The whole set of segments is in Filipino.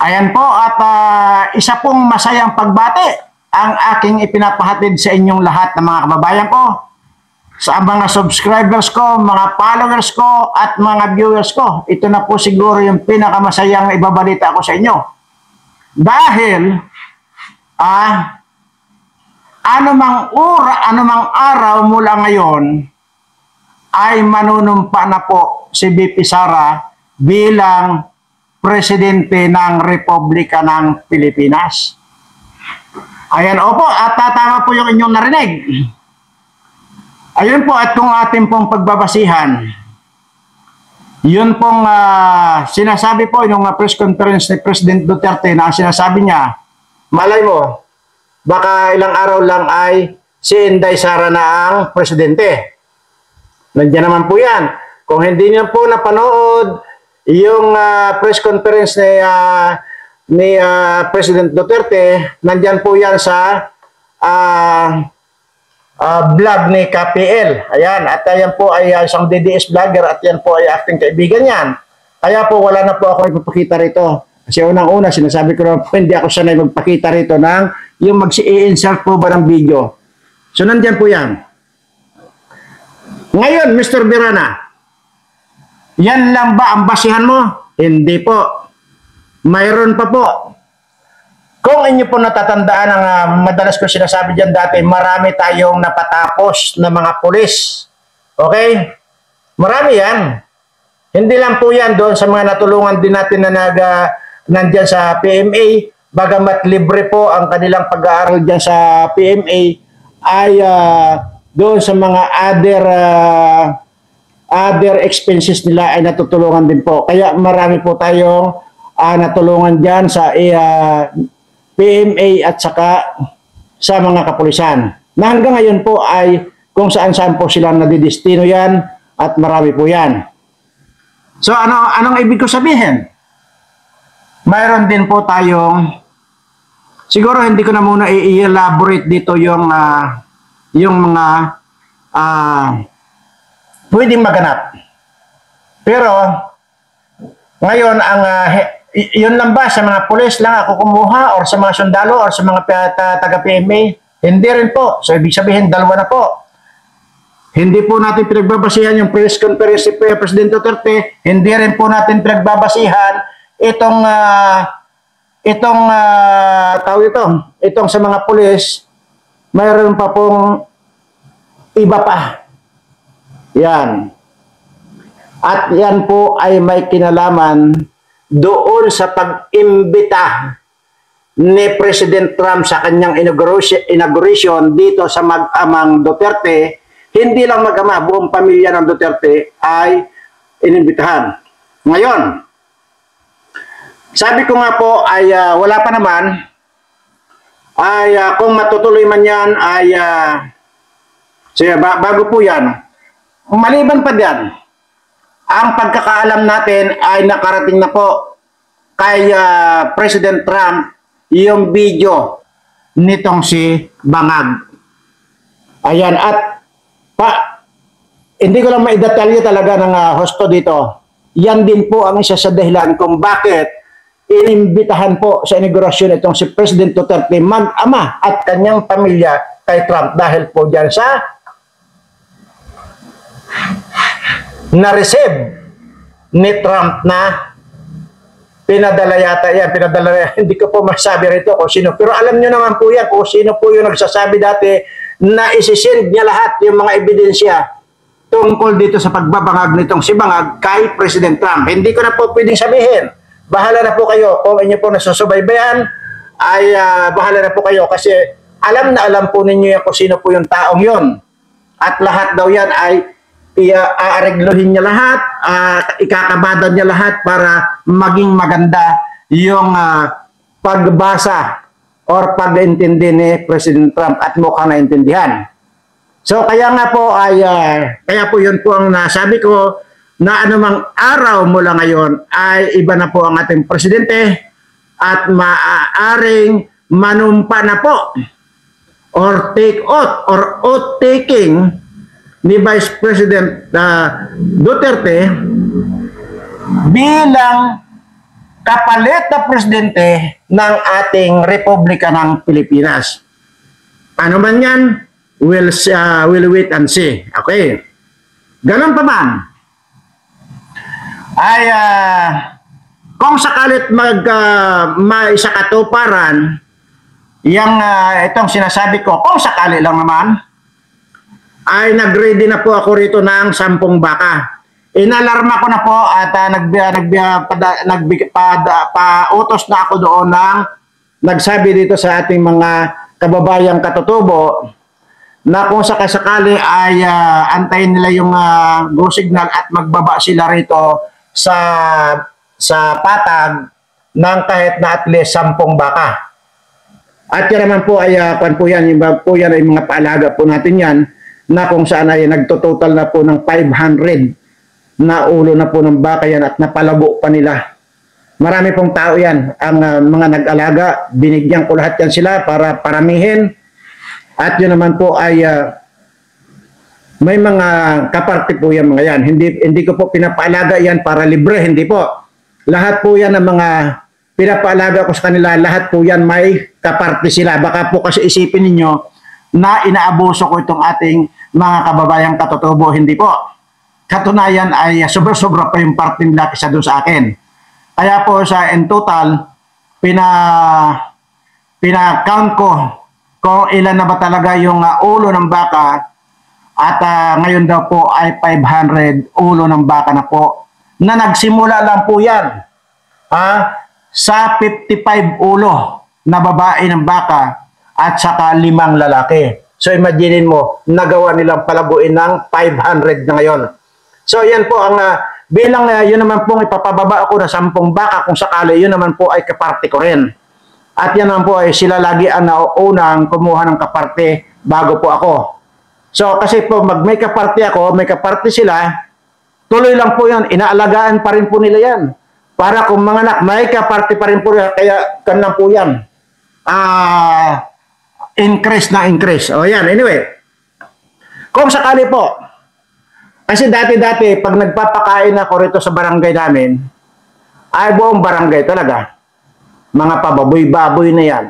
Ayan po at isa pong masayang pagbati ang aking ipinapahatid sa inyong lahat ng mga kababayan ko, sa mga subscribers ko, mga followers ko at mga viewers ko. Ito na po siguro yung pinakamasayang ibabalita ko sa inyo. Dahil anumang araw mula ngayon ay manunumpa na po si VP Sara bilang Presidente ng Republika ng Pilipinas. Ayan, opo, at tama po yung inyong narinig. Ayun po at kung ating pong pagbabasihan, yun pong sinasabi po yung press conference ni President Duterte na sinasabi niya, malay mo, baka ilang araw lang ay si Inday Sara na ang Presidente. Nandiyan naman po yan. Kung hindi niyo po napanood yung press conference ni President Duterte, nandyan po yan sa vlog ni KPL. Ayan, at yan po ay isang DDS vlogger at yan po ay acting kaibigan yan. Kaya po wala na po ako ipapakita rito. Kasi unang-una, sinasabi ko na po, hindi ako sanay magpakita rito ng yung mag-i-insert po ba ng video. So, nandyan po yan. Ngayon, Mr. Birana, yan lang ba ang basihan mo? Hindi po. Mayroon pa po. Kung inyo po natatandaan ang madalas ko sinasabi dyan dati, marami tayong napatapos na mga pulis. Okay? Marami yan. Hindi lang po yan doon sa mga natulungan din natin na nandyan sa PMA. Bagamat libre po ang kanilang pag-aaral dyan sa PMA, ay doon sa mga other expenses nila ay natutulungan din po. Kaya marami po tayong natulungan dyan sa PMA at saka sa mga kapulisan. Na hanggang ngayon po ay kung saan-saan po silang nadidestino yan at marami po yan. So anong ibig ko sabihin? Mayroon din po tayong, siguro hindi ko na muna i-elaborate dito yung mga pwedeng maganap. Pero ngayon yun lang ba sa mga pulis lang ako kumuha or sa mga sundalo or sa mga taga-PMA? Hindi rin po. So ibig sabihin dalawa na po. Hindi po natin pinagbabasihan yung press conference ni President Duterte. Hindi rin po natin pinagbabasihan itong sa mga pulis. Mayroon pa pong iba pa. Yan. At yan po ay may kinalaman doon sa pag-imbita ni President Trump sa kanyang inauguration dito sa mag-amang Duterte. Hindi lang mag-ama, buong pamilya ng Duterte ay inimbitahan. Ngayon, sabi ko nga po ay wala pa naman, ay kung matutuloy man yan ay sige, bago po yan, maliban pa diyan, ang pagkakaalam natin ay nakarating na po kay President Trump yung video nitong si Bangag. Ayan, at hindi ko lang maidetalye talaga ng hosto dito. Yan din po ang isa sa dahilan kung bakit inimbitahan po sa inaugurasyon itong si President Duterte mag-ama at kanyang pamilya kay Trump dahil po dyan sa na-receive ni Trump na pinadala yata yan. Hindi ko po masabi rito kung sino. Pero alam nyo naman po yan kung sino po yung nagsasabi dati na isisend niya lahat yung mga ebidensya tungkol dito sa pagbabangag nitong si Bangag kay President Trump. Hindi ko na po pwedeng sabihin. Bahala na po kayo. Kung inyo po nasusubaybayan, ay bahala na po kayo kasi alam na alam po ninyo yan kung sino po yung taong yon. At lahat daw yan ay aareglohin niya lahat, ikakabada niya lahat para maging maganda yung pagbasa or pag-intindi ni President Trump at mukhang naintindihan. So kaya nga po ay kaya po yun po ang nasabi ko na anumang araw mula ngayon ay iba na po ang ating presidente at maaaring manumpa na po or take oath or oath taking ni Vice President Duterte bilang kapalit na presidente ng ating Republika ng Pilipinas. Ano man yan, we'll wait and see. Okay. Ganun pa man, ay kung sakalit may sa katuparan, itong sinasabi ko, kung sakali lang naman, ay nag-ready na po ako rito ng 10 baka. Inalarma ko na po at pautos na ako doon ng nagsabi dito sa ating mga kababayang katutubo na kung sakasakali ay antayin nila yung go signal at magbaba sila rito sa patag ng kahit na at least 10 baka. At yan naman po ay ay mga paalaga po natin yan na kung saan ay nagtototal na po ng 500 na ulo na po ng baka yan at napalago pa nila. Marami pong tao yan. Ang mga nag-alaga, binigyan ko lahat yan sila para paramihin. At yun naman po ay may mga kaparte po yan mga yan. Hindi ko po pinapaalaga yan para libre, hindi po. Lahat po yan ng mga pinapaalaga ko sa kanila, lahat po yan may kaparte sila. Baka po kasi isipin ninyo na inaabuso ko itong ating mga kababayang katutubo. Hindi po. Katunayan ay sobra-sobra pa yung parte nila kaysa doon sa akin. Kaya po in total, pina-count ko kung ilan na ba talaga yung ulo ng baka at ngayon daw po ay 500 ulo ng baka na po na nagsimula lang po yan. Sa 55 ulo na babae ng baka at saka 5 lalaki. So imagine mo, nagawa nilang palaguin ng 500 na ngayon. So yan po ang bilang yun naman po ipapababa ako na 10 baka kung sakali, yun naman po ay kaparte ko rin. At yan naman po ay sila lagi ang naunang kumuha ng kaparte bago po ako. So kasi po may kaparte ako, may kaparte sila, tuloy lang po yan, inaalagaan pa rin po nila yan. Para kung mga anak, may kaparte pa rin po, kaya kanang po yan. Increase na increase. O yan, anyway. Kung sakali po, kasi dati-dati, pag nagpapakain ako rito sa barangay namin, ay buong barangay talaga. Mga pababoy-baboy na yan.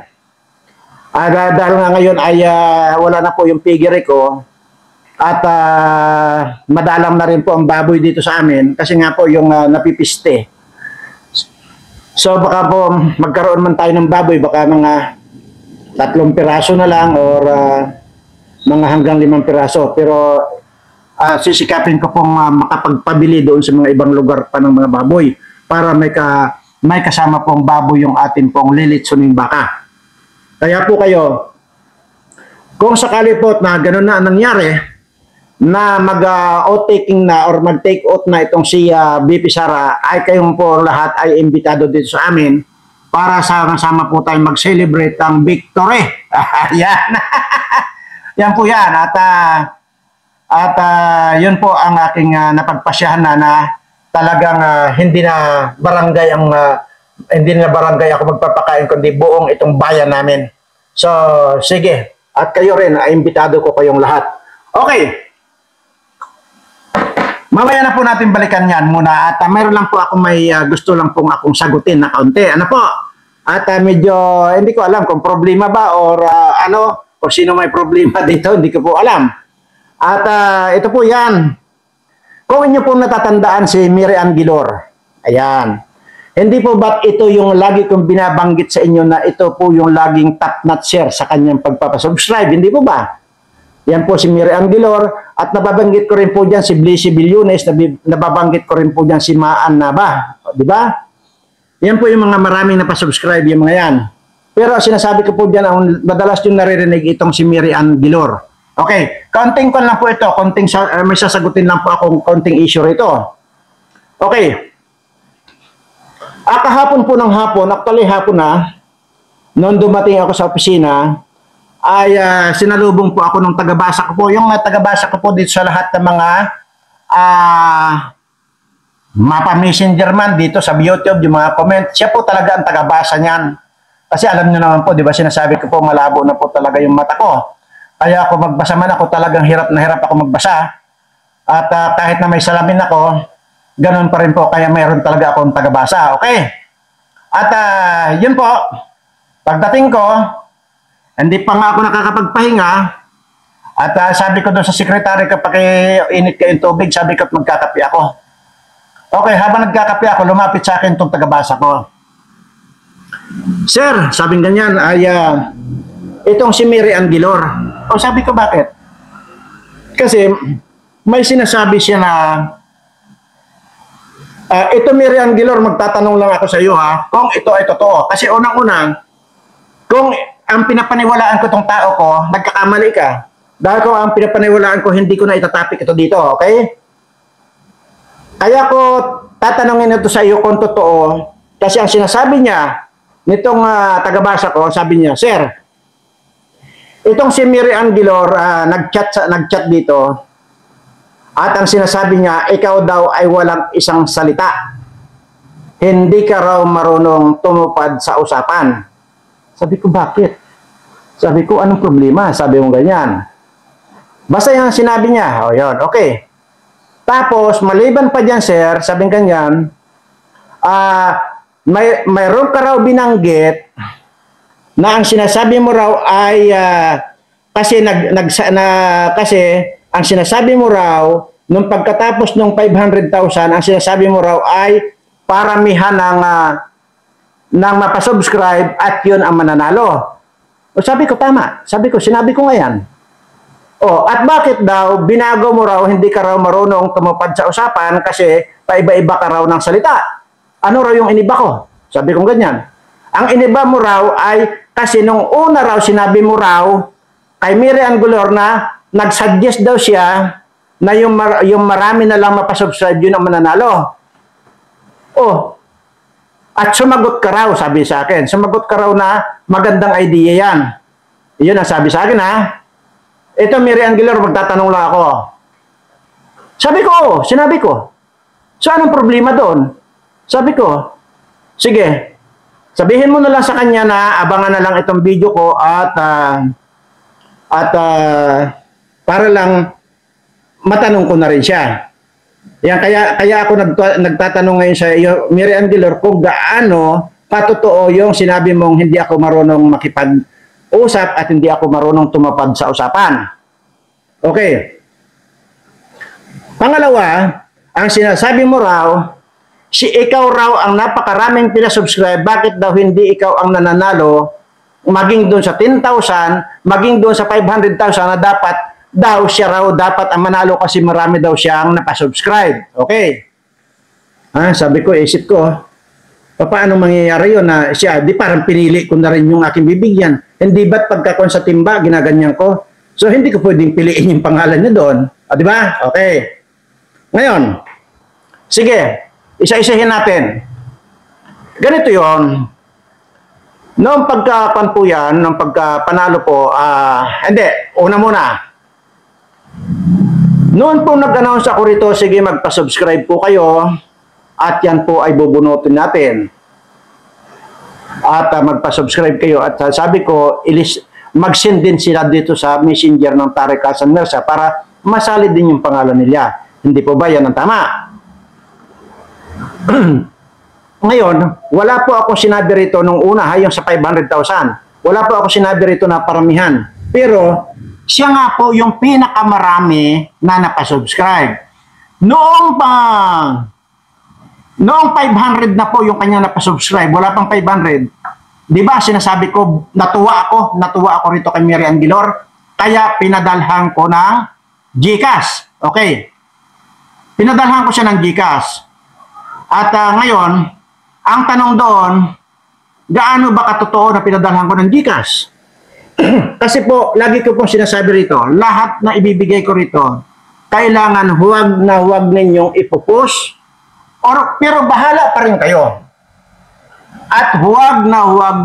Dahil nga ngayon ay wala na po yung piggery ko, at madalang na rin po ang baboy dito sa amin, kasi nga po yung napipiste. So baka po magkaroon man tayo ng baboy, baka mga 3 piraso na lang or mga hanggang 5 piraso. Pero sisikapin ko pong makapagpabili doon sa mga ibang lugar pa ng mga baboy para may kasama pong baboy yung atin pong lilitsuning baka. Kaya po kayo, kung sakali po na gano'n na nangyari, na mag-outtaking na or mag-take out na itong si BP Sara, ay kayong po lahat ay imbitado dito sa amin para sama-sama po tayo mag-celebrate ang victory. Yan. Yan po yan. At yun po ang aking napagpasyahan na talagang hindi na barangay ako magpapakain kundi buong itong bayan namin. So, sige. At kayo rin, imbitado ko kayong lahat. Okay. Mamaya na po natin balikan yan muna at meron lang po ako may gusto lang pong akong sagutin na kaunti. Ano po? At medyo hindi ko alam kung problema ba or o sino may problema dito, hindi ko po alam. At ito po yan. Kung inyo po natatandaan si Mary Ann Gilor. Ayan. Hindi po ba't ito yung lagi kong binabanggit sa inyo na ito po yung laging top notch share sa kanyang pagpapasubscribe? Hindi po ba? Yan po si Mary Ann Gilor at nababanggit ko rin po dyan si Blissy Bilyones, nababanggit ko rin po dyan si Maan Naba. Di ba? Yan po yung mga maraming napasubscribe yung mga yan. Pero sinasabi ko po dyan, ang madalas yung naririnig itong si Mary Ann Gilor. Okay, konting lang po ito, may sasagutin lang po akong konting issue rito. Okay. Kahapon po ng hapon, actually hapon na, noon dumating ako sa opisina, ay sinalubong po ako ng tagabasa ko po. Yung tagabasa ko po dito sa lahat ng mga mapa messenger man dito sa YouTube, yung mga comment, siya po talaga ang tagabasa niyan. Kasi alam niyo naman po, di ba sinasabi ko po, malabo na po talaga yung mata ko. Kaya ako magbasa man ako, talagang hirap na hirap ako magbasa. At kahit na may salamin ako, ganun pa rin po, kaya mayroon talaga akong tagabasa. Okay? At yun po, pagdating ko, hindi pa nga ako nakakapagpahinga. At sabi ko doon sa sekretary, kapag init ka yung tubig, sabi ko magkakape ako. Okay, habang nagkakape ako, lumapit sa akin itong tagabasa ko. Sir, sabing ganyan, ay itong si Mary Anguilor. O sabi ko, bakit? Kasi may sinasabi siya na ito Mary Anguilor, magtatanong lang ako sa iyo ha, kung ito ay totoo. Kasi unang-unang, kung ang pinapaniwalaan ko itong tao ko, nagkakamali ka. Dahil kung ang pinapaniwalaan ko, hindi ko na itatapik ito dito, okay? Kaya ko tatanungin ito sa iyo kung totoo. Kasi ang sinasabi niya, nitong tagabasa ko, sabi niya, Sir, itong si Mary Anguilor, nag-chat dito, at ang sinasabi niya, ikaw daw ay walang isang salita. Hindi ka raw marunong tumupad sa usapan. Sabi ko, bakit? Sabi ko, anong problema? Sabi mo ganyan. Basta yung sinabi niya, o yun, okay. Tapos, maliban pa dyan, sir, sabi ganyan, mayroon ka raw binanggit na ang sinasabi mo raw ay kasi ang sinasabi mo raw nung pagkatapos ng 500,000 ang sinasabi mo raw ay paramihan ng mapasubscribe at yun ang mananalo. O sabi ko tama, sinabi ko nga yan. O at bakit daw binago mo raw hindi ka raw marunong tumupad sa usapan kasi paiba-iba ka raw ng salita. Ano raw yung iniba ko? Sabi ko ganyan. Ang iniba mo raw ay kasi nung una raw sinabi mo raw kay Mary Anguilor na nag-suggest daw siya na yung marami na lang mapasubscribe yun ang mananalo. Oh, at sumagot ka raw, sabi sa akin. Sumagot ka raw na magandang idea yan. Yun ang sabi sa akin ha. Ito Mary Anguilor, magtatanong lang ako. Sabi ko, sinabi ko. So anong problema doon? Sabi ko, sige, sabihin mo na lang sa kanya na abangan na lang itong video ko at para lang matanong ko na rin siya. Yan, kaya ako nagtatanong ngayon sa iyo, Mary Anguilor, kung gaano patotoo yung sinabi mong hindi ako marunong makipag-usap at hindi ako marunong tumapad sa usapan. Okay. Pangalawa, ang sinasabi mo raw, ikaw raw ang napakaraming pinasubscribe, bakit daw hindi ikaw ang nananalo, maging doon sa 10,000, maging doon sa 500,000 na dapat daw siya raw dapat ang manalo kasi marami daw siyang napasubscribe. Okay. Sabi ko, isip ko, paano mangyayari yun na siya, di parang pinili ko na rin yung aking bibigyan. Hindi ba't pagkakon sa timba, ginaganyan ko? So, hindi ko pwedeng piliin yung pangalan niya doon. Di ba? Okay. Ngayon, sige, isa-isahin natin. Ganito yon. Noong pagkapan po yan, noong pagkapanalo po, hindi, una muna. Noon po nag-announce ako rito, sige magpa-subscribe po kayo at yan po ay bubunutin natin. At magpa-subscribe kayo at sabi ko, mag-send din sila dito sa messenger ng Tarek Hassan Mirza para masali din yung pangalan nila. Hindi po ba yan ang tama? Ngayon, wala po ako sinabi rito nung una, yung sa 500,000. Wala po ako sinabi rito na paramihan. Pero, siya nga po yung pinakamarami na napasubscribe. Noong 500 na po yung kanya napasubscribe, wala pang 500. Di ba sinasabi ko, natuwa ako rito kay Mary Anguilor, kaya pinadalhan ko ng GCash. Okay. Pinadalhan ko siya ng GCash. At ngayon, ang tanong doon, gaano ba katotoo na pinadalhan ko ng GCash? Kasi po, lagi ko pong sinasabi rito, lahat na ibibigay ko rito, kailangan huwag ninyong ipupush, pero bahala pa rin kayo. At huwag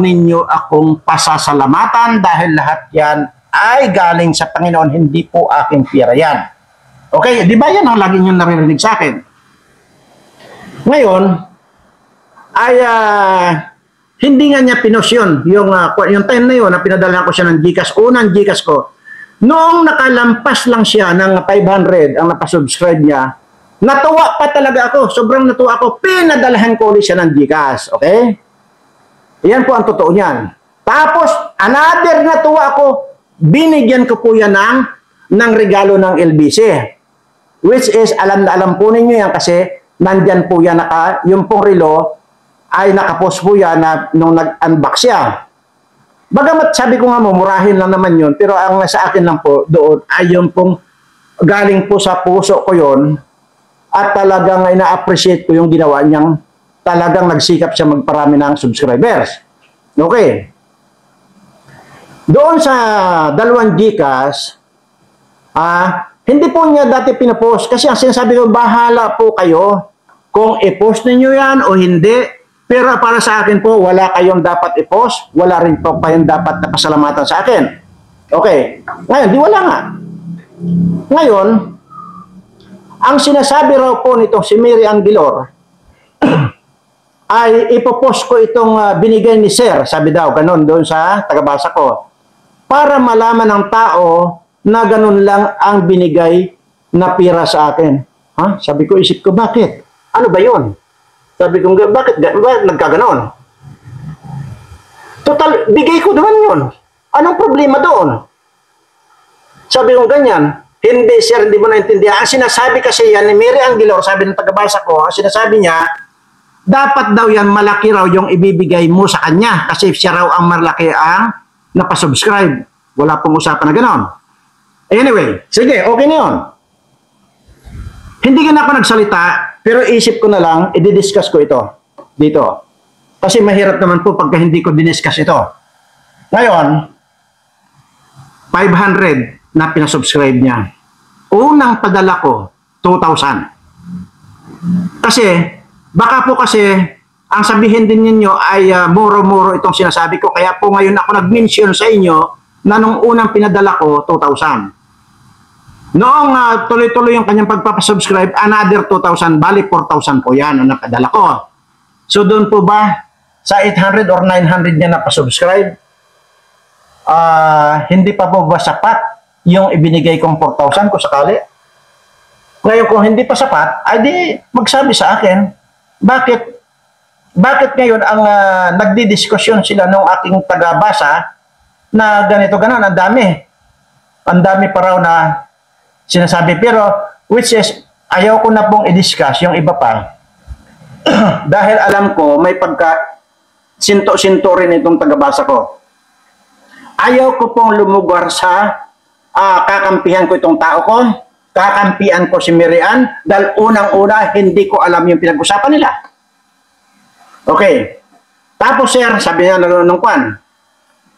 ninyo akong pasasalamatan dahil lahat yan ay galing sa Panginoon, hindi po aking pira yan. Okay, di ba yan ang lagi nyo naririnig sa akin? Ngayon, ay hindi nga niya pinos yun. Yung time na yun, na pinadala ko siya ng GCash, unang GCash ko. Noong nakalampas lang siya ng 500, ang napasubscribe niya, natuwa pa talaga ako. Sobrang natuwa ako. Pinadalahan ko ulit siya ng GCash. Okay? Yan po ang totoo niyan. Tapos, another na tuwa ako, binigyan ko po yan ng regalo ng LBC. Which is, alam na alam po ninyo yan kasi nandyan po yan, yung pong relo ay nakapost po yan na, nung nag-unbox siya. Bagamat sabi ko nga murahin lang naman yun, pero ang sa akin lang po doon ay yung pong galing po sa puso ko yun at talagang ina-appreciate ko yung ginawa niyang talagang nagsikap siya magparami ng subscribers. Okay. Doon sa 2 GCash, hindi po niya dati pinapost kasi ang sinasabi ko, bahala po kayo kung i-post ninyo yan o hindi. Pero para sa akin po, wala kayong dapat i-post, wala rin po kayong dapat na pasalamatan sa akin. Okay. Ngayon, di wala nga. Ngayon, ang sinasabi raw po nitong si Mary Anguilor ay ipopost ko itong binigay ni Sir, sabi daw, ganun doon sa tagabasa ko, para malaman ng tao na ganun lang ang binigay na pira sa akin. Ha? Sabi ko, isip ko, bakit? Ano ba yun? Sabi ko, bakit nagkaganon? Total, bigay ko naman yun. Anong problema doon? Sabi ko, ganyan. Hindi, sir, hindi mo naintindihan. Ang sinasabi kasi yan ni Mary Anguilor, sabi ng tagabasa ko, ang sinasabi niya, dapat daw yan malaki raw yung ibibigay mo sa kanya kasi siya raw ang malaki ang napasubscribe. Wala pong usapan na ganon. Anyway, sige, okay na yun. Hindi ka na ako nagsalita, pero isip ko na lang, i-discuss ko ito dito. Kasi mahirap naman po pagka hindi ko diniscuss ito. Ngayon, 500 na pinasubscribe niya. Unang padala ko, 2,000. Kasi, baka po kasi, ang sabihin din ninyo ay muro-muro itong sinasabi ko. Kaya po ngayon ako nag-mention sa inyo na nung unang pinadala ko, 2,000. Noong tuloy-tuloy yung kanyang pagpapasubscribe, another 2,000, bali 4,000 po yan ang nakadala ko. So doon po ba, sa 800 or 900 niya napasubscribe, hindi pa po ba sapat yung ibinigay kong 4,000 ko sakali? Ngayon kung hindi pa sapat, ay di magsabi sa akin, bakit ngayon ang nagdidiskusyon sila nung aking tagabasa na ganito ganon, ang dami pa raw na sinasabi, pero which is ayaw ko na pong i-discuss yung iba pa dahil alam ko may pagka sinto-sinto rin itong tagabasa ko. Ayaw ko pong lumugar sa kakampihan ko itong tao ko, kakampihan ko si Miriam dahil unang-una hindi ko alam yung pinag-usapan nila. Okay. Tapos sir, sabi niya nung kwan,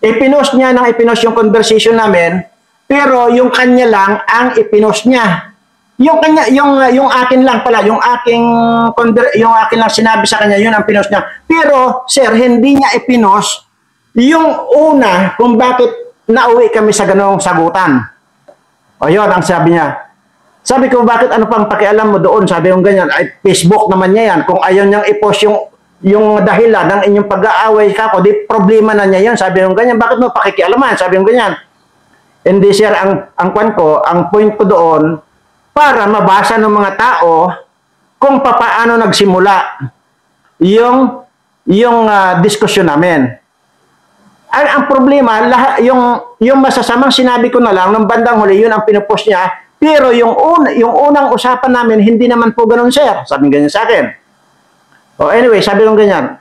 ipinost niya yung conversation namin. Pero yung kanya lang ang ipinost niya. Yung akin lang pala, yung akin lang sinabi sa kanya, yun ang pinost niya. Pero sir, hindi niya ipinost yung una kung bakit nauwi kami sa ganong sagutan. O yun ang sabi niya. Sabi ko, bakit ano pang pakialam mo doon? Sabi ko ganyan, ay Facebook naman niya yan. Kung ayaw niyang ipost yung dahilan ng inyong pag-aaway kako, di problema na niya yan. Sabi ko ganyan, bakit mo pakikialaman? Sabi ko ganyan. Hindi sir, ang point ko doon, para mabasa ng mga tao kung paano nagsimula yung diskusyon namin. Ang problema, yung masasamang sinabi ko na lang, ng bandang huli, yun ang pinupost niya, pero yung unang usapan namin, hindi naman po ganun sir. Sabi ganyan sa akin. O anyway, sabi ko ganyan,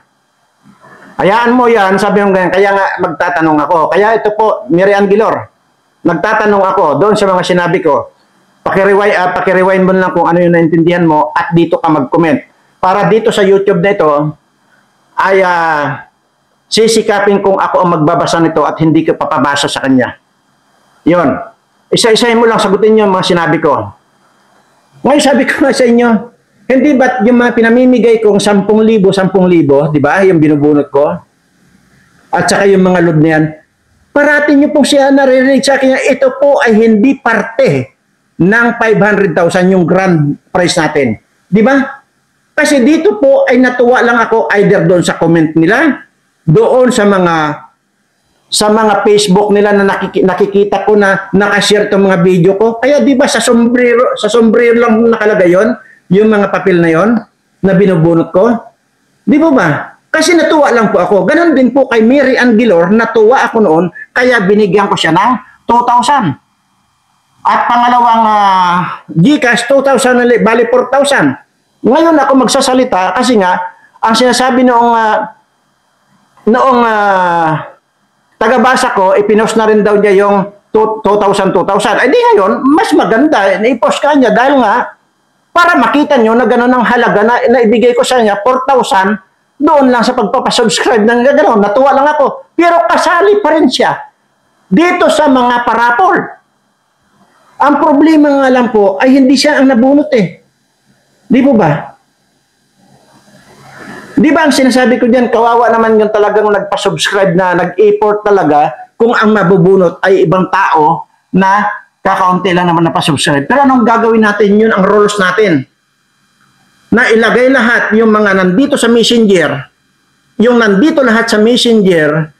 hayaan mo yan, sabi ko ganyan, kaya nga magtatanong ako. Kaya ito po, Mary Anguilor, nagtatanong ako doon sa mga sinabi ko. Pakirewind mo lang kung ano yung naintindihan mo at dito ka mag-comment. Para dito sa YouTube na ito ay sisikapin kung ako ang magbabasa nito at hindi ka papabasa sa kanya. Yun. Isa-isahin mo lang sagutin niyo mga sinabi ko. Ngayon sabi ko nga sa inyo, hindi ba't yung mga pinamimigay kong 10,000, 10,000, di ba? Yung binubunot ko. At saka yung mga load na yan, parati niyo pong siya naririnig sa akin, ito po ay hindi parte ng 500,000 yung grand prize natin. Di ba? Kasi dito po ay natuwa lang ako either doon sa comment nila, doon sa mga Facebook nila na nakikita ko na nakashare itong mga video ko. Kaya di ba sa sombrero lang nakalagay yon, yung mga papel na yon na binubunot ko? Di ba ba? Kasi natuwa lang po ako. Ganon din po kay Mary Ann Gilor, natuwa ako noon, kaya binigyan ko siya ng 2,000. At pangalawang GCash, 2,000 ulit, bali 4,000. Ngayon ako magsasalita kasi nga, ang sinasabi noong tagabasa ko, ipinost na rin daw niya yung 2,000. Ay di ngayon, mas maganda, i-post ka niya dahil nga, para makita nyo na gano'n ang halaga na ibigay ko sa niya, 4,000, doon lang sa pagpapasubscribe ng gano'n. Natuwa lang ako. Pero kasali pa rin siya dito sa mga parapol. Ang problema nga lang po ay hindi siya ang nabunot eh. Di po ba? Di ba ang sinasabi ko dyan, kawawa naman yung talagang nagpasubscribe na nag-effort talaga kung ang mabubunot ay ibang tao na kakaunti lang naman napasubscribe. Pero anong gagawin natin? Yun ang rules natin. Na ilagay lahat yung mga nandito sa Messenger, yung nandito lahat sa Messenger,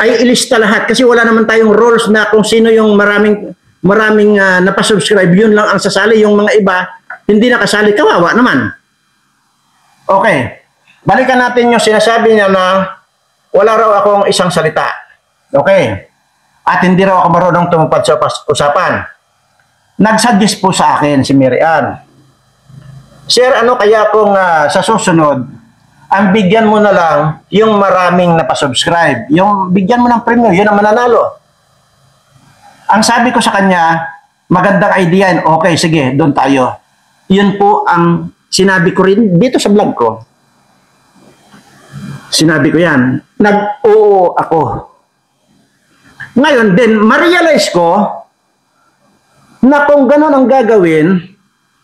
ay ilista lahat. Kasi wala naman tayong rules na kung sino yung maraming napasubscribe, yun lang ang sasali. Yung mga iba, hindi nakasali, kawawa naman. Okay. Balikan natin yung sinasabi niya na wala raw akong isang salita. Okay. At hindi raw ako marunong tumupad sa usapan. Nag-suggest po sa akin si Mary Ann, Sir, ano kaya kung sa susunod, ang bigyan mo na lang yung maraming napasubscribe. Yung bigyan mo ng premyo, yun ang mananalo. Ang sabi ko sa kanya, magandang idea yan. Okay, sige, doon tayo. Yun po ang sinabi ko rin dito sa vlog ko. Sinabi ko yan. Nag-oo ako. Ngayon din, ma-realize ko na kung ganun ang gagawin,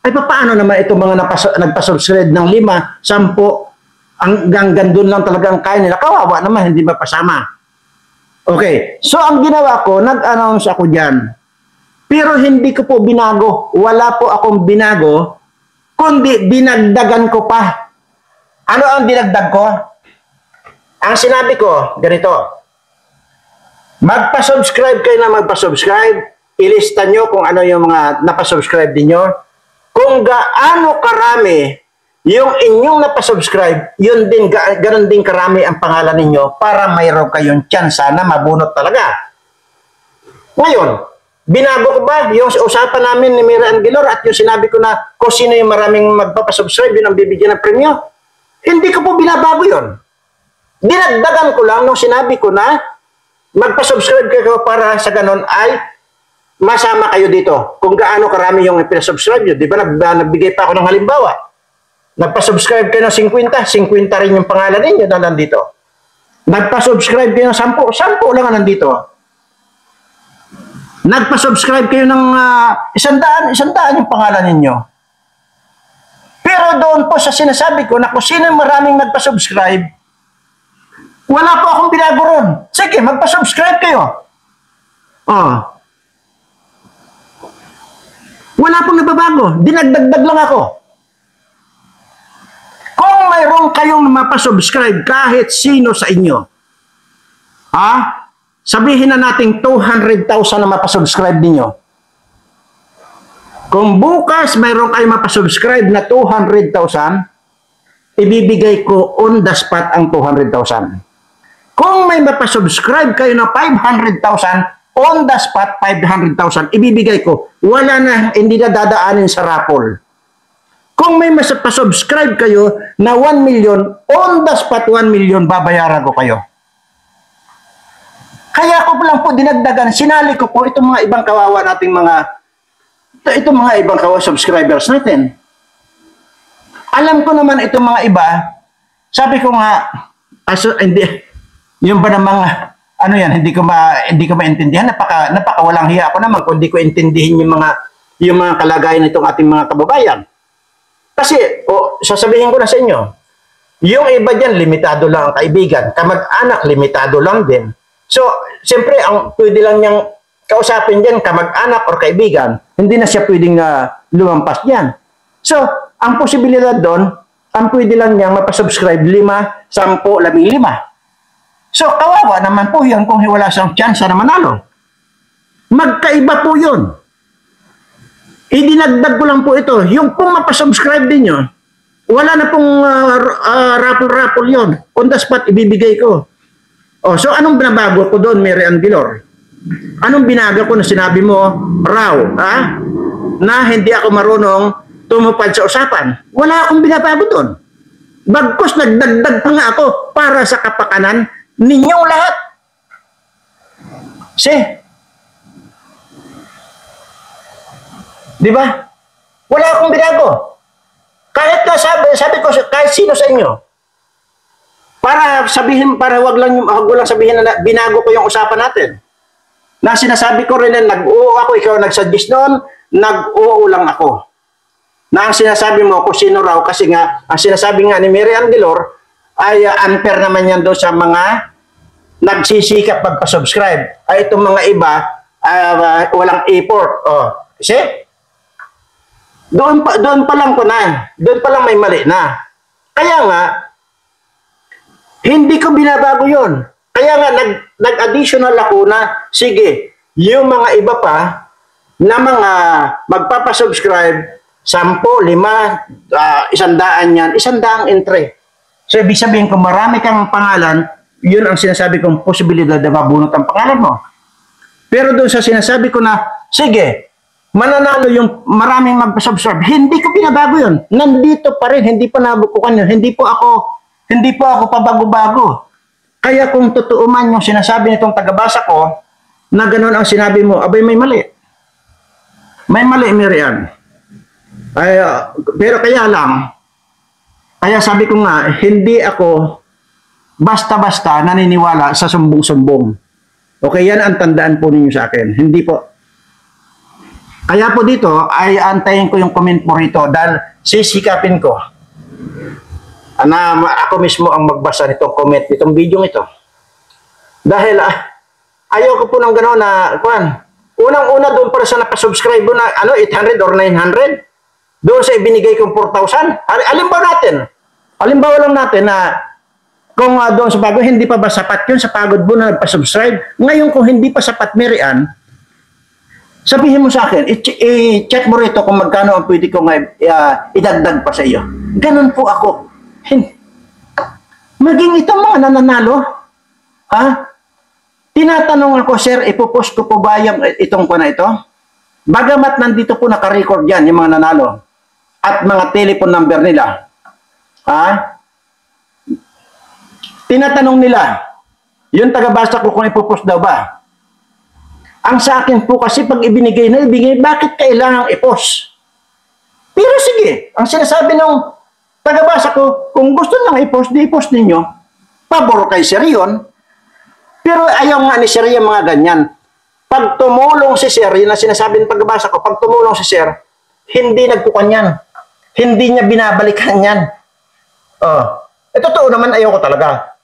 ay paano naman itong mga nagpasubscribe ng 5, 10, hanggang doon lang talaga ang kaya nila. Kawawa naman, hindi ba pasama? Okay. So, ang ginawa ko, nag-announce ako dyan. Pero hindi ko po binago. Wala po akong binago, kundi dinagdagan ko pa. Ano ang dinagdag ko? Ang sinabi ko, ganito. Magpa-subscribe kayo na magpa-subscribe. Ilista nyo kung ano yung mga napasubscribe ninyo. Kung gaano karami yung inyong napasubscribe, yun din, ganun din karami ang pangalan ninyo para mayroon kayong tsansa na mabunot talaga. Ngayon, binago ko ba yung usapan namin ni Mary Ann Gilor at yung sinabi ko na kung sino yung maraming magpapasubscribe, yun ang bibigyan ng premyo? Hindi ko po binabago yun. Dinagdagan ko lang nung sinabi ko na magpasubscribe kayo para sa ganun ay masama kayo dito. Kung gaano karami yung pinasubscribe nyo. Di ba nagbigay pa ako ng halimbawa? Nagpa-subscribe kayo ng 50, 50 rin yung pangalan ninyo na nandito. Nagpa-subscribe kayo ng 10, 10 lang nandito. Nagpa-subscribe kayo ng 100, 100 yung pangalan ninyo. Pero doon po sa sinasabi ko na kung sino yung maraming nagpa-subscribe, wala po akong binago ron. Sige, magpa-subscribe kayo. Wala pong nababago. Dinagdagdag lang ako. Kung mayroon kayong mapasubscribe kahit sino sa inyo, sabihin na natin 200,000 na mapasubscribe ninyo. Kung bukas mayroon kayong mapasubscribe na 200,000, ibibigay ko on the spot ang 200,000. Kung may mapasubscribe kayo na 500,000, on the spot, 500,000, ibibigay ko. Wala na, hindi na dadaanin sa raffle. Kung may masubscribe kayo na 1 million, on the spot 1 million, babayaran ko kayo. Kaya ko lang po dinagdagan, sinali ko po itong mga ibang kawawa nating itong mga ibang kawawa subscribers natin. Alam ko naman itong mga iba, sabi ko nga, hindi, yung ba namang, ano yan, hindi ko maintindihan, napakawalang hiya ako naman kung hindi ko intindihin yung mga kalagayan nitong ating mga kababayan. Kasi, sasabihin ko na sa inyo, yung iba dyan, limitado lang ang kaibigan. Kamag-anak, limitado lang din. So, siyempre, ang pwede lang niyang kausapin dyan, kamag-anak or kaibigan, hindi na siya pwedeng lumampas dyan. So, ang posibilidad doon, ang pwede lang niyang mapasubscribe 5, 10, 15. So, kawawa naman po yun kung wala siyang chance na manalo. Magkaiba po yun. Idinagdag ko lang po ito. Yung kung mapasubscribe din nyo, wala na pong raffle-raffle yon. On the spot, ibibigay ko. Oh, so anong binabago ko doon, Mary Ann Vilor? Anong binaga ko na sinabi mo, raw, ha? Na hindi ako marunong tumupad sa usapan. Wala akong binabago doon. Bagkus nagdagdag pa nga ako para sa kapakanan ninyong lahat. Di ba? Wala akong binago. Kahit na sabi ko, kahit sino sa inyo, para wag lang sabihin na binago ko yung usapan natin. Na sinasabi ko rin na nag-oo ako, ikaw nag-suggest noon, nag-oo lang ako. Na ang sinasabi mo kung sino raw, kasi nga, ang sinasabi nga ni Mary Ann Vilor, ay unfair naman yan doon sa mga nagsisikap magpa-subscribe. Ay itong mga iba, walang effort. Oh, see? Doon pa lang may mali na. Kaya nga, hindi ko binabago yon. Kaya nga, nag-additional ako na, sige, yung mga iba pa, na mga magpapasubscribe, 10, 5, 100 yan, 100 entry. So, ibig sabihin, kung marami kang pangalan, yun ang sinasabi kong posibilidad na mabunot ang pangalan mo. Pero doon sa sinasabi ko na, sige, mananalo yung maraming magpasubscribe, hindi ko binabago yun. Nandito pa rin, hindi pa nabukukan yun. Hindi po ako pabago-bago. Kaya kung totoo man yung sinasabi nitong tagabasa ko, na ganun ang sinabi mo, abay may mali. May mali, Mary Ann. Pero kaya lang, kaya sabi ko nga, hindi ako basta-basta naniniwala sa sumbong-sumbong. Okay, yan ang tandaan po ninyo sa akin. Hindi po. Kaya po dito, ay antayin ko yung comment mo rito dahil sisikapin ko na ako mismo ang magbasa nitong comment, nitong video ito. Dahil ayaw ko po ng gano'n na, unang-una doon para sa napasubscribe na 800 or 900, doon sa ibinigay kong 4,000. Alimbawa lang natin na kung doon sa bago, hindi pa ba sapat yun sa pagod mo na nagpasubscribe? Ngayon kung hindi pa sapat, Mary Ann, sabihin mo sa akin, i-check mo rito kung magkano ang pwede kong idagdag pa sa iyo. Ganun po ako. Maging itong mga nananalo, tinatanong ako, sir, ipopost ko po ba itong ko na ito? Bagamat nandito po naka-record yan, yung mga nanalo, at mga telephone number nila. Tinatanong nila, yung tagabasa ko kung ipopost daw ba? Ang sa akin po kasi pag ibinigay, bakit kailangang i-post? Pero sige, ang sinasabi ng tagabasa ko, kung gusto nang i-post, di-post ninyo. Pabor kay Sir yun. Pero ayaw nga ni Sir yung mga ganyan. Pag tumulong si Sir, yun ang sinasabi ng tagabasa ko, pag tumulong si Sir, hindi nagkukan yan. Hindi niya binabalikan yan. Totoo naman, ayaw ko talaga.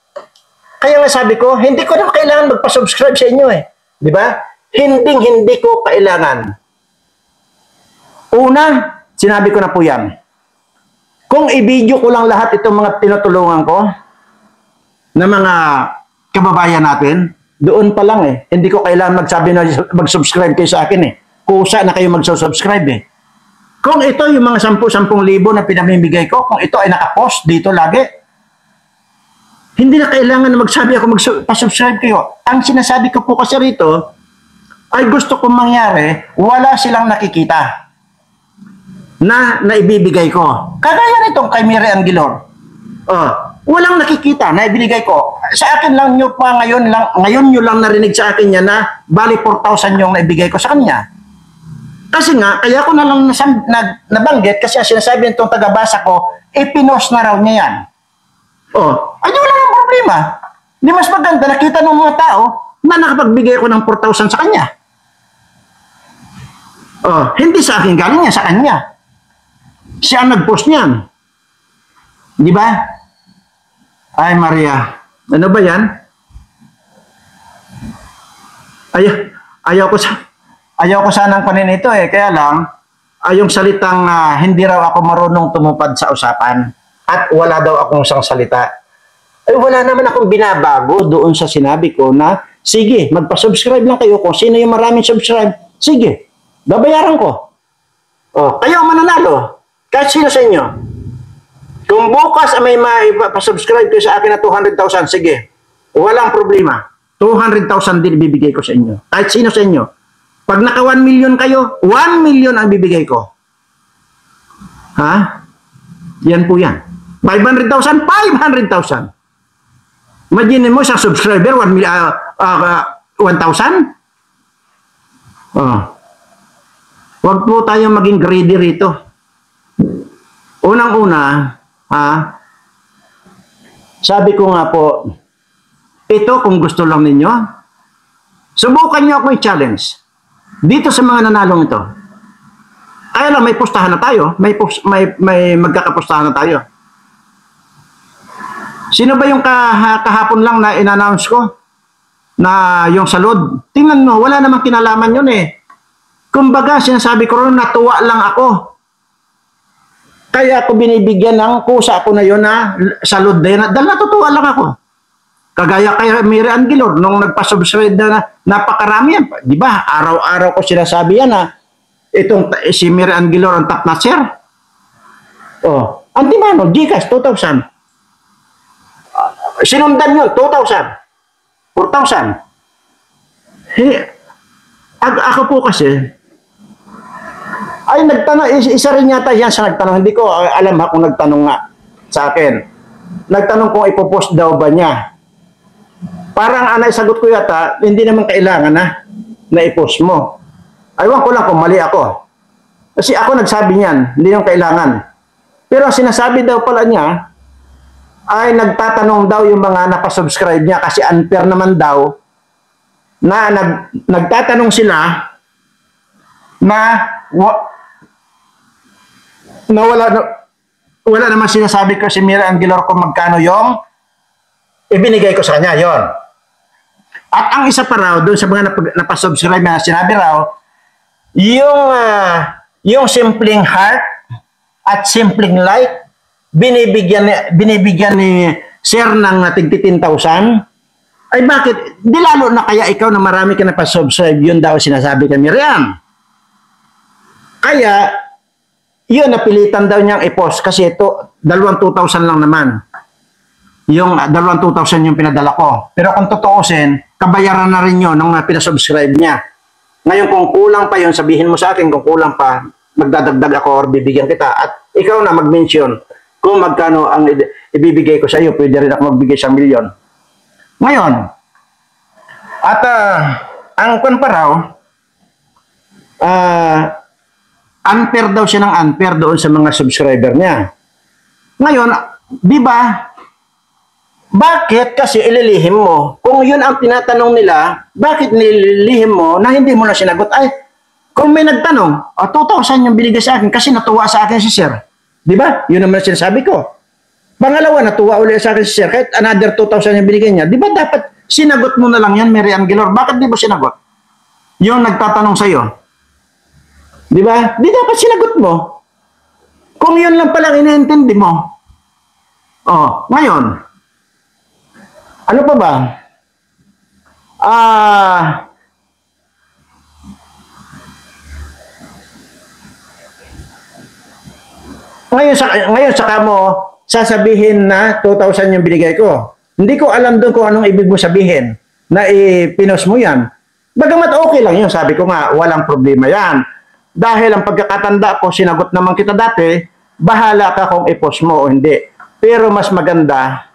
Kaya nga sabi ko, hindi ko na kailangan magpa-subscribe sa inyo eh. Di ba? Hindi ko kailangan. Una, sinabi ko na po yan. Kung i-video ko lang lahat itong mga tinutulungan ko na mga kababayan natin, doon pa lang eh. Hindi ko kailangan magsabi na mag-subscribe kayo sa akin eh. Kusa na kayo mag-subscribe eh. Kung ito yung mga 10,000 na pinamimigay ko, kung ito ay nakapost dito lagi, hindi na kailangan na magsabi ako mag-subscribe kayo. Ang sinasabi ko po kasi rito, ay gusto kong mangyari, wala silang nakikita na naibibigay ko. Kagaya nitong kay Mary Ann Vilor. Walang nakikita na ibinigay ko. Sa akin lang nyo pa ngayon nyo lang narinig sa akin yan na bali 4,000 yung naibigay ko sa kanya. Kasi nga, kaya ko na lang nabanggit kasi ang sinasabi nitong tagabasa ko, ipinost na raw niya yan. Ay, wala nang problema. Di mas maganda, nakita ng mga tao na nakapagbigay ko ng 4,000 sa kanya. Hindi sa akin galing niya, sa kanya. Siya ang nag-post niyan. Di ba? Ay, Maria. Ano ba yan? Ayaw ko sanang panin ito eh. Kaya lang, yung salitang hindi raw ako marunong tumupad sa usapan at wala daw akong isang salita. Ay, wala naman akong binabago doon sa sinabi ko na, sige, magpa-subscribe lang kayo. Kung sino yung maraming subscribe, sige, babayaran ko. Kayo ang mananalo. Kahit sino sa inyo. Kung bukas may pa-subscribe kayo sa akin na 200,000, sige. Walang problema. 200,000 din ibibigay ko sa inyo. Kahit sino sa inyo. Pag naka 1 million kayo, 1 million ang bibigay ko. Ha? Yan po yan. 500,000, 500,000. Imagine mo sa subscriber, 1,000? Huwag po tayong maging greedy rito. Unang-una, sabi ko nga po, ito kung gusto lang ninyo, subukan nyo ako i-challenge dito sa mga nanalong ito. Kaya lang, may pustahan na tayo. May magkakapustahan na tayo. Sino ba yung kahapon lang na in-announce ko? Na yung salud? Tingnan mo, wala namang kinalaman yun eh. Kumbaga, sinasabi ko rin, natuwa lang ako. Kaya ako binibigyan ng kusa ko na yun na salud na yun. Dahil natutuwa lang ako. Kagaya kay Mary Ann Gilor, nung nagpa-subscribe na napakarami yan. Di ba? Araw-araw ko sinasabi yan na itong si Mary Ann Gilor ang top notcher. Ang Timano, Gcash, 2,000. Sinundan yun, 2,000. 4,000. Ako po kasi, ay nagtanong, isa rin yata yan sa nagtanong. Hindi ko alam kung nagtanong nga sa akin. Nagtanong kung ipopost daw ba niya. Parang anay sagot ko yata, hindi naman kailangan na i-post mo. Aywan ko lang kung mali ako. Kasi ako nagsabi niyan, hindi naman kailangan. Pero ang sinasabi daw pala niya, ay nagtatanong daw yung mga napasubscribe niya kasi unfair naman daw na nagtatanong sila na wala naman sinasabi ko si Mira Anguilor kung magkano yung ibinigay ko sa kanya, yon. At ang isa pa raw, doon sa mga napasubscribe na sinabi raw, yung simpleng heart at simpleng like, binibigyan ni Sir ng tig 10,000, ay bakit? Di lalo na kaya ikaw na marami ka napasubscribe, yun daw sinasabi kay Miriam. Kaya, yun, napilitan daw niyang i-post kasi ito, 2,000 lang naman. Yung 2,000 yung pinadala ko. Pero kung tutuusin, kabayaran na rin yun nung pinasubscribe niya. Ngayon, kung kulang pa yun, sabihin mo sa akin, kung kulang pa, magdadagdag ako or bibigyan kita. At ikaw na mag-mention kung magkano ang ibibigay ko sa iyo. Pwede rin ako magbigay sa 1 milyon. Ngayon, at ang kwan pa raw, unfair daw siya ng unfair doon sa mga subscriber niya. Ngayon, di ba, bakit kasi ililihim mo? Kung yun ang tinatanong nila, bakit nililihim mo na hindi mo na sinagot? Ay, kung may nagtanong, 2,000 yung binigay sa akin kasi natuwa sa akin si Sir. Di ba? Yun naman sinasabi ko. Pangalawa, natuwa ulit sa akin si Sir. Kahit another 2,000 yung binigay niya. Di ba dapat sinagot mo na lang yan, Mary Anguilor? Bakit di ba sinagot? Yung nagtatanong sa'yo. Di ba? Di dapat sinagot mo. Kung yun lang palang iniintindi mo. Ngayon, ano pa ba? Ngayon saka mo sasabihin na 2,000 yung binigay ko. Hindi ko alam doon kung anong ibig mo sabihin na ipinos mo yan. Bagamat okay lang yun, sabi ko nga, walang problema yan. Dahil ang pagkakatanda ko, sinagot naman kita dati, bahala ka kung i-post mo o hindi. Pero mas maganda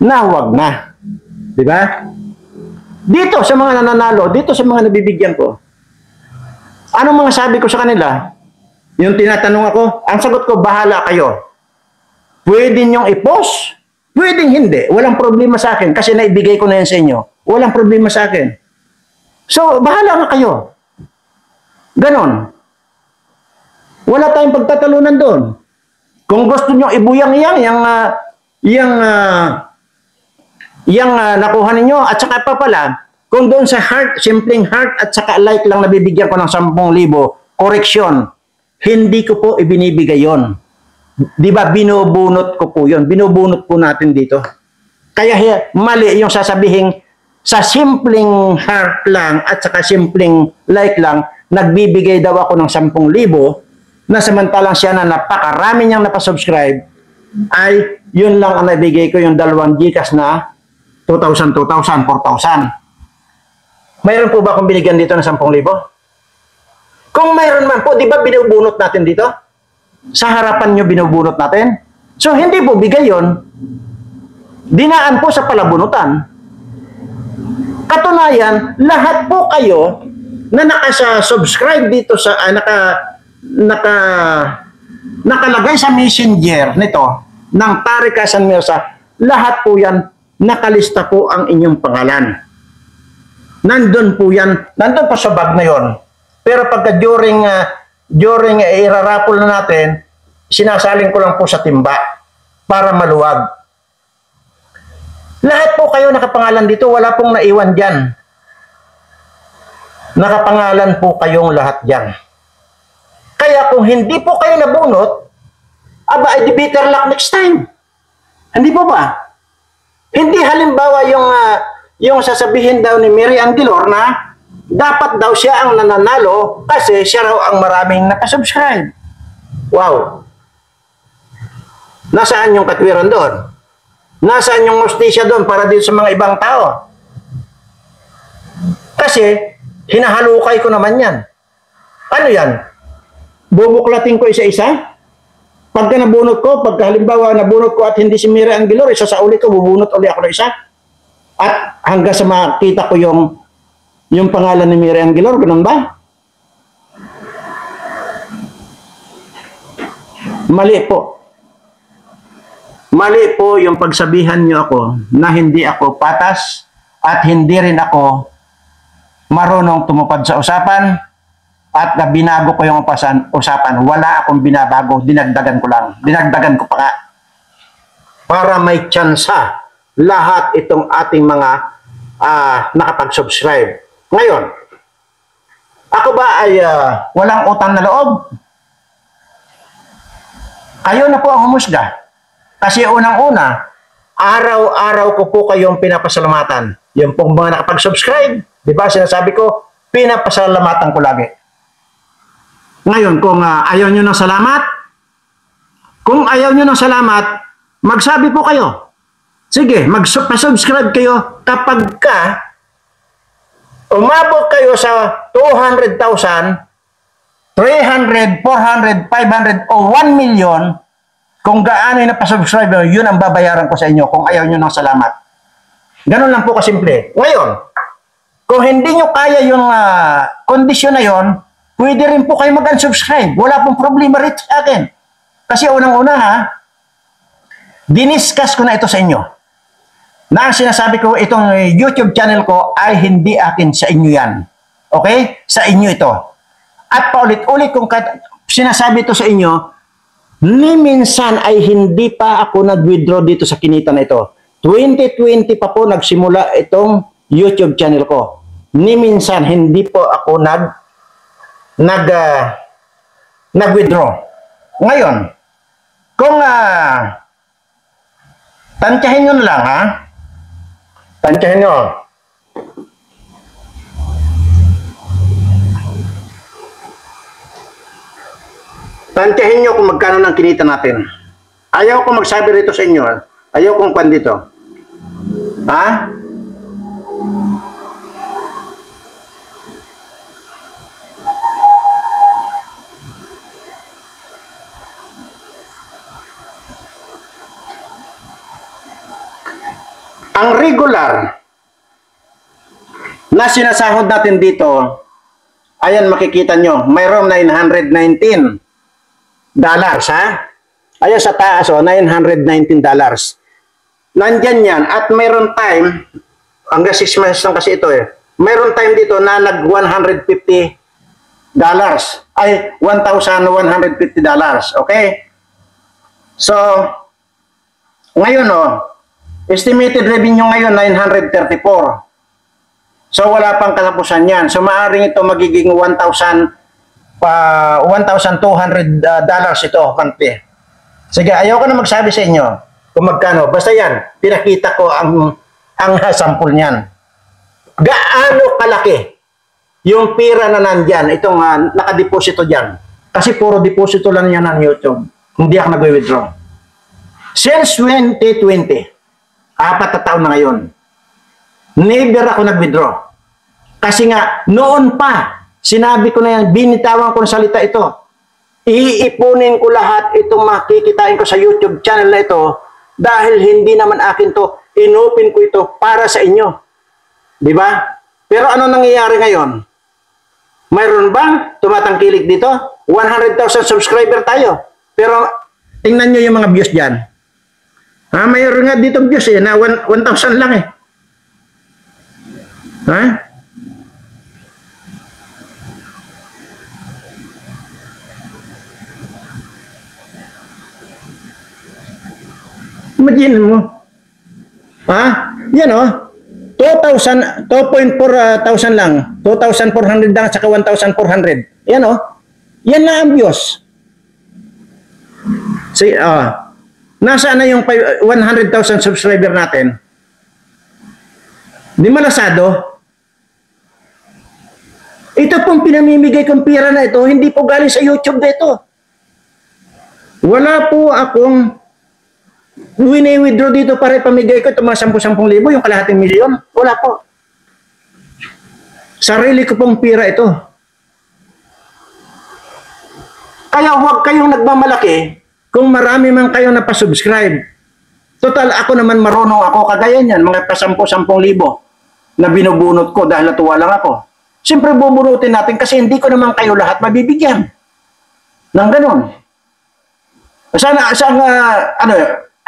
na huwag na. Di ba? Dito sa mga nananalo, dito sa mga nabibigyan ko, anong mga sabi ko sa kanila? Yung tinatanong ako, ang sagot ko, bahala kayo. Pwede nyong i-post, pwedeng hindi. Walang problema sa akin kasi naibigay ko na yan sa inyo. Walang problema sa akin. So, bahala nga kayo. Ganon. Wala tayong pagtatalunan doon. Kung gusto nyo ibuyang yung nakuha ninyo, at saka pa pala, kung doon sa heart, simpleng heart, at saka like lang nabibigyan ko ng 10,000, correction, hindi ko po ibinibigay yon. Di ba, binubunot ko po yun. Binubunot po natin dito. Kaya mali yung sasabihin, sa simpleng heart lang, at saka simpleng like lang, nagbibigay daw ako ng 10,000, na samantalang siya na napakarami niyang napasubscribe, ay yun lang ang nabigay ko, yung 2 Gcash na 2,000, 4,000. Mayroon po ba akong binigyan dito ng 10,000? Kung mayroon man po, di ba binubunot natin dito? Sa harapan nyo binubunot natin? So, hindi po bigay yun. Dinaan po sa palabunutan. Katunayan, lahat po kayo na naka-subscribe dito sa, nakalagay sa messenger nito, ng Tariq Hassan Mirza, lahat po yan, nakalista po ang inyong pangalan. Nandun po yan, nandun po sa bag na yon. Pero pagka during irarapol na natin, sinasaling ko lang po sa timba para maluwag. Lahat po kayo nakapangalan dito, wala pong naiwan dyan. Nakapangalan po kayong lahat dyan. Kaya kung hindi po kayo nabunot, aba, ay better luck next time. Hindi po ba? Hindi halimbawa yung sasabihin daw ni Mary Angelor na dapat daw siya ang nananalo kasi siya raw ang maraming nakasubscribe. Wow! Nasaan yung katwiran doon? Nasaan yung hustisya doon para din sa mga ibang tao? Kasi, hinahalukay ko naman yan. Ano yan? Bubuklatin ko isa-isa? Pagka nabunot ko, pagka halimbawa nabunot ko at hindi si Mira Angelor, isa sa uli ko, bubunot uli ako na isa. At hanggang sa makita ko yung pangalan ni Mira Angelor, ganun ba? Mali po. Mali po yung pagsabihan niyo ako na hindi ako patas at hindi rin ako marunong tumupad sa usapan at na binago ko yung usapan. Wala akong binabago, dinagdagan ko lang. Dinagdagan ko pa nga. Para may tsansa lahat itong ating mga nakapag-subscribe. Ngayon, ako ba ay walang utang na loob? Kayo na po ang humusga. Kasi unang-una, araw-araw ko po kayong pinapasalamatan. Yung pong mga nakapag-subscribe, di ba sinasabi ko, pinapasalamatan ko lagi. Ngayon, kung ayaw nyo ng salamat, magsabi po kayo. Sige, mag-subscribe kayo kapag umabot kayo sa 200,000, 300, 400, 500, o 1 million, kung gaano yung napasubscribe nyo, yun ang babayaran ko sa inyo kung ayaw nyo ng salamat. Ganun lang po kasimple. Ngayon, kung hindi nyo kaya yung kondisyon na yon, pwede rin po kayo mag-unsubscribe. Wala pong problema rin sa akin. Kasi unang-una diniscuss ko na ito sa inyo. Na ang sinasabi ko, itong YouTube channel ko ay hindi akin, sa inyo yan. Okay? Sa inyo ito. At paulit-ulit kung sinasabi ito sa inyo, ni minsan ay hindi pa ako nag-withdraw dito sa kinita na ito. 2020 pa po nagsimula itong YouTube channel ko. Ni minsan hindi po ako nag-withdraw. Ngayon, kung tansyahin nyo na lang, ha? Tansyahin nyo. Tansyahin nyo kung magkano ng kinita natin. Ayaw ko magsabi rito sa inyo. Ayaw kong pan dito. Ha? Ang regular na sinasahod natin dito, ayan makikita nyo, mayroong $919, ha? Ayan sa taas, $919. Nandyan yan, at mayroon time, hanggang 6 months lang kasi ito mayroon time dito na nag $150, ay $1,150, okay? So, ngayon estimated revenue ngayon, 934. So, wala pang katapusan yan. So, maaaring ito magiging $1,200 ito, monthly. Sige, ayaw ko na magsabi sa inyo kung magkano. Basta yan, pinakita ko ang sample niyan. Gaano kalaki yung pira na nandyan, itong nakadeposito dyan. Kasi puro deposito lang yan ng YouTube. Hindi ako nag-withdraw. Since 2020, 4 na taon na ngayon, never ako nag-withdraw. Kasi nga, noon pa, sinabi ko na yan, binitawan ko ng salita ito. Iipunin ko lahat itong makikitain ko sa YouTube channel na ito dahil hindi naman akin to, inopen ko ito para sa inyo. Di ba? Pero ano nangyayari ngayon? Mayroon bang tumatangkilik dito? 100,000 subscriber tayo. Pero tingnan nyo yung mga views dyan. Mayroon nga dito views na 1,000 lang eh. Ha? Imagine mo. Yan 2,400 lang. 2,400 lang at saka 1,400. Yan Yan lang ang views. See, nasaan na yung 100,000 subscriber natin? Di malasado? Ito pong pinamimigay kong pira na ito, hindi po galing sa YouTube na ito. Wala po akong wini-withdraw dito para pamigay ko itong mga 10,000 yung kalahating milyon. Wala po. Sarili ko pong pira ito. Kaya huwag kayong nagmamalaki kung marami man kayong napasubscribe. Total, ako naman marunong ako kagaya niyan, mga pa 10,000 na binubunot ko dahil natuwa lang ako. Siyempre bubunutin natin kasi hindi ko naman kayo lahat mabibigyan. Nang ganun. Sana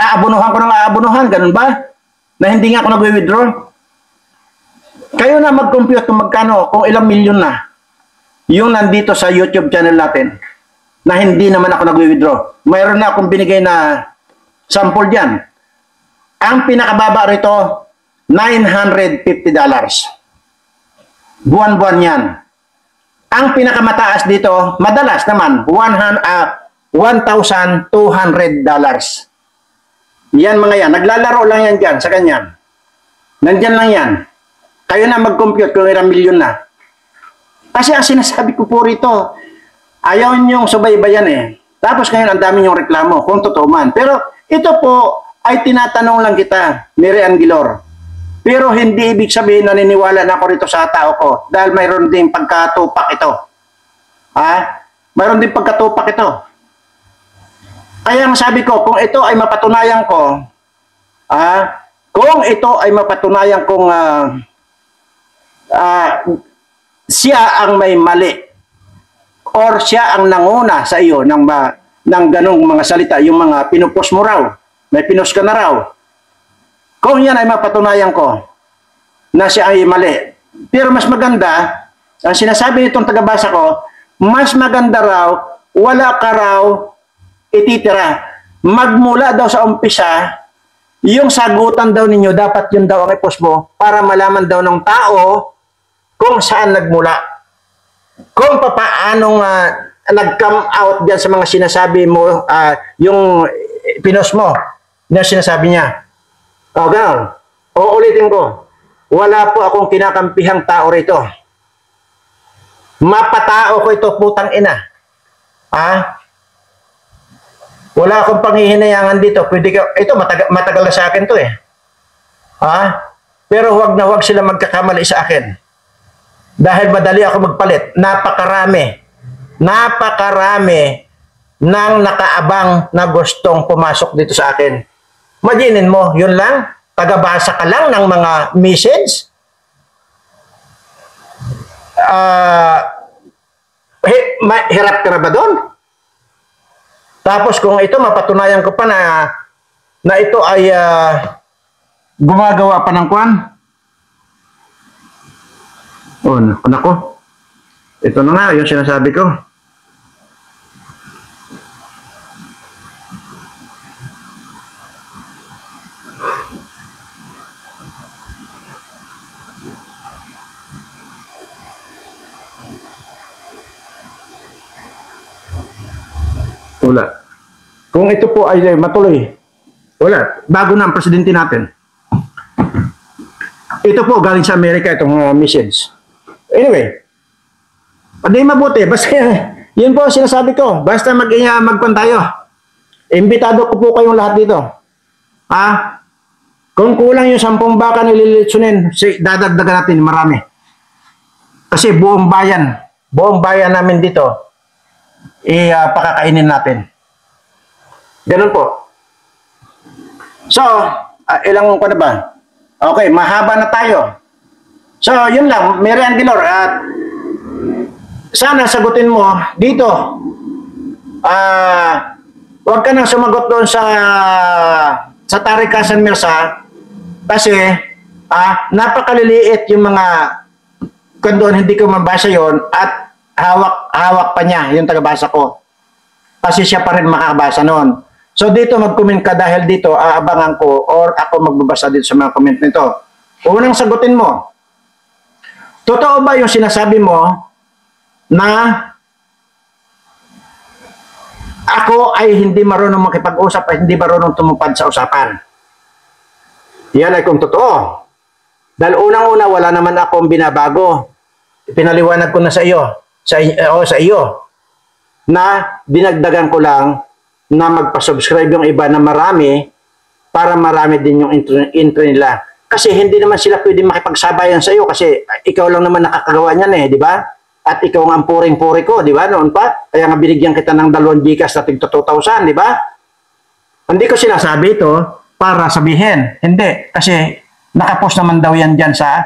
aabunuhan ko ng aabunuhan, ganun ba? Na hindi nga ako nag-withdraw. Kayo na mag-compute kung magkano, kung ilang milyon na yung nandito sa YouTube channel natin na hindi naman ako nag-withdraw. Mayroon na akong binigay na sample dyan. Ang pinakababa rito, $950. Buwan-buwan yan. Ang pinakamataas dito, madalas naman, $1,200. Yan mga yan. Naglalaro lang yan dyan sa ganyan. Nandyan lang yan. Kayo na mag-compute kung ilang milyon na. Kasi ang sinasabi ko po rito, ayaw niyong subaybayan eh. Tapos ngayon ang dami niyong reklamo kung totoo man. Pero ito po ay tinatanong lang kita, Mary Angilor. Pero hindi ibig sabihin na naniniwala na ako rito sa tao ko dahil mayroon din pagkatupak ito. Mayroon din pagkatupak ito. Kaya ang sabi ko, kung ito ay mapatunayan ko, kung ito ay mapatunayan kong siya ang may mali or siya ang nanguna sa iyo ng ganong mga salita, yung mga pinupost mo raw, may pinost ka na raw. Kung yan ay mapatunayan ko na siya ay mali. Pero mas maganda, ang sinasabi nitong tagabasa ko, mas maganda raw, wala ka raw ititira. Magmula daw sa umpisa, yung sagutan daw ninyo, dapat yun daw ang i-post mo para malaman daw ng tao kung saan nagmula. Kung papaanong nag-come out dyan sa mga sinasabi mo, yung pinost mo, na sinasabi niya. Gano'n. Uulitin ko, wala po akong kinakampihang tao rito. Mapatao ko ito, putang ina. Wala akong panghihinayangan dito. Pwede ka, ito, matagal na sa akin to eh. Pero huwag na huwag sila magkakamali sa akin. Dahil madali ako magpalit. Napakarami ng nakaabang na gustong pumasok dito sa akin. Imaginin mo, yun lang, tagabasa ka lang ng mga message. Hirap ka na ba doon? Tapos kung ito, mapatunayan ko pa na ito ay gumagawa pa ng kwan. Nako. Ito na nga, yung sinasabi ko. Wala. Kung ito po ay matuloy, wala. Bago na ang presidente natin. Ito po galing sa Amerika itong message. Anyway, pwede mabuti. Basta yun po sinasabi ko. Basta magpan tayo. Imbitado ko po kayong lahat dito. Kung kulang yung 10 baka nililitsunin, dadagdagan natin marami. Kasi buong bayan namin dito, pakakainin natin. Ganun po. So, ilang ko na ba? Okay, mahaba na tayo. So, yun lang, Mary Angelor, at sana sagutin mo dito. Huwag ka nang sumagot doon sa Tarikasan Mirza kasi napakaliliit yung mga kung doon hindi ko mabasa yon at hawak pa niya yung tagabasa ko. Kasi siya pa rin makabasa noon. So dito mag-comment ka dahil dito aabangan ko or ako magbabasa dito sa mga comment nito. Unang sagutin mo. Totoo ba yung sinasabi mo na ako ay hindi marunong makipag-usap at hindi marunong tumupad sa usapan? Yan ay kung totoo. Dahil unang-una wala naman akong binabago. Pinaliwanag ko na sa iyo, sa iyo na dinagdagan ko lang na magpa-subscribe yung iba na marami para marami din yung intro nila. Kasi hindi naman sila pwede makipagsabayan sa iyo kasi ikaw lang naman nakakagawa niyan di ba? At ikaw ang puring-puri ko, di ba? Noon pa, kaya nga binigyan kita ng 2 Gcash na tig 2,000, di ba? Hindi ko sinasabi ito para sabihin. Hindi, kasi nakapost naman daw yan dyan sa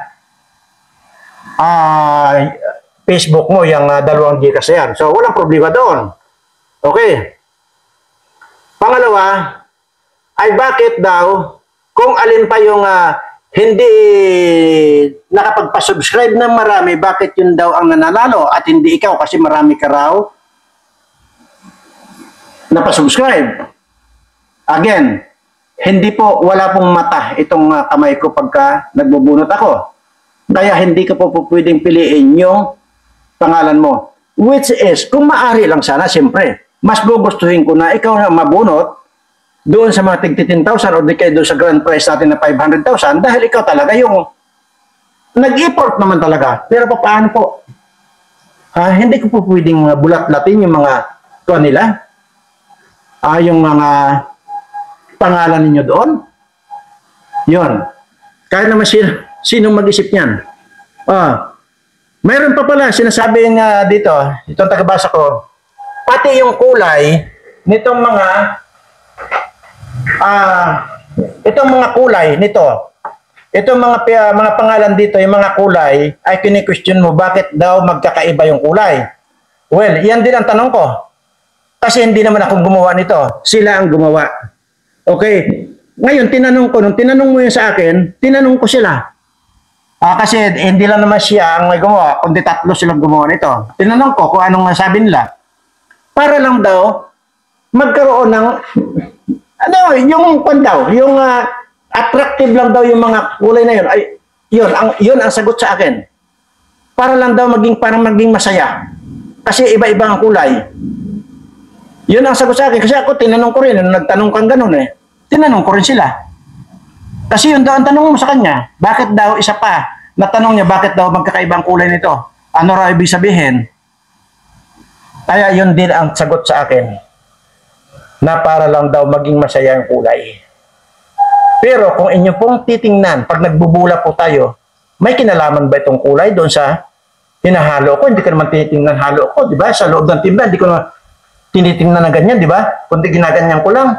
Facebook mo, yung 2 Gcash yan. So, walang problema doon. Okay. Pangalawa, ay bakit daw, kung alin pa yung hindi nakapagpa-subscribe ng marami, bakit yun daw ang nananalo at hindi ikaw kasi marami ka raw napasubscribe? Again, hindi po, wala pong mata itong kamay ko pagka nagbubunot ako. Kaya hindi ko po pwedeng piliin yung pangalan mo. Which is, kung maaari lang sana, siyempre, mas gugustuhin ko na ikaw na mabunot doon sa mga tig 10,000 o di kayo doon sa grand prize natin na 500,000 dahil ikaw talaga yung nag-effort naman talaga. Pero paano po? Hindi ko po pwedeng bulat-latin yung mga tuwan nila. Yung mga pangalan ninyo doon. Yun. Kahit naman sino mag-isip niyan. Mayroon pa pala, sinasabi nga dito, itong tagabasa ko, pati yung kulay nitong mga itong mga kulay nito, itong mga pangalan dito, yung mga kulay, ay kini-question mo, bakit daw magkakaiba yung kulay? Well, yan din ang tanong ko. Kasi hindi naman ako gumawa nito. Sila ang gumawa. Okay. Ngayon, nung tinanong mo yun sa akin, tinanong ko sila. Kasi hindi lang naman siya ang may gumawa, kundi 3 silang gumawa nito. Tinanong ko kung anong sabi nila. Para lang daw, magkaroon ng yung pandaw, yung attractive lang daw yung mga kulay na yun. Ay, yun ang sagot sa akin. Para lang daw parang maging masaya. Kasi iba-iba ang kulay. Yun ang sagot sa akin. Kasi ako, tinanong ko rin, nagtanong kang ganun tinanong ko rin sila. Kasi yun daw ang tanong mo sa kanya. Bakit daw, isa pa, natanong niya, bakit daw magkakaibang kulay nito? Ano raw ibig sabihin? Kaya yun din ang sagot sa akin. Na para lang daw maging masaya ang kulay. Pero kung inyo pong titingnan, pag nagbubula po tayo, may kinalaman ba itong kulay doon sa hinahalo ko? Hindi ko naman tinitingnan halo ko, di ba? Sa loob ng timba, hindi ko naman tinitingnan na ganyan, di ba? Kundi ginaganyan ko lang.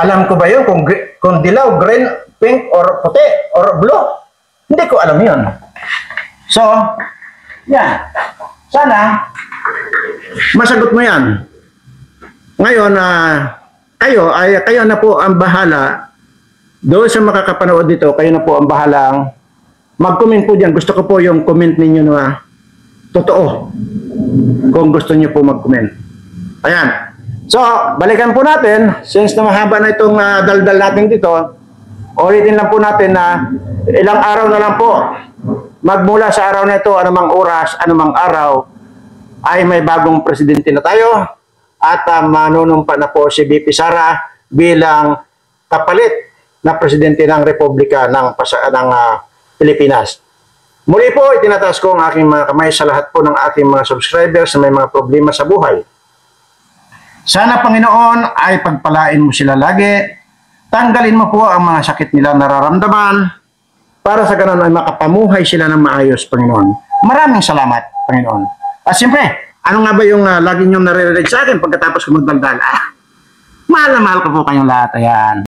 Alam ko ba yun kung dilaw, green, pink, or puti, or blue? Hindi ko alam yun. So, yan. Sana, masagot mo yan. Ngayon, kayo na po ang bahala. Doon sa makakapanood dito, kayo na po ang bahalang mag-comment po dyan. Gusto ko po yung comment ninyo na totoo. Kung gusto niyo po mag-comment. Ayan. So, balikan po natin. Since na mahaba na itong daldal natin dito, ulitin lang po natin na ilang araw na lang po. Magmula sa araw na ito, anumang oras, anumang araw, ay may bagong presidente na tayo. At manunumpa na po si VP Sara bilang kapalit na presidente ng Republika ng Pilipinas. Muli po, itinataas ko ang aking mga kamay sa lahat po ng aking mga subscribers na may mga problema sa buhay. Sana, Panginoon, ay pagpalain mo sila lagi Tanggalin mo po ang mga sakit nila nararamdaman para sa ganun ay makapamuhay sila ng maayos, Panginoon. Maraming salamat, Panginoon. At siyempre, ano nga ba yung lagi niyong naririnig sa akin pagkatapos ko magdaldal? Mahal na mahal ko po kayong lahat. Ayan.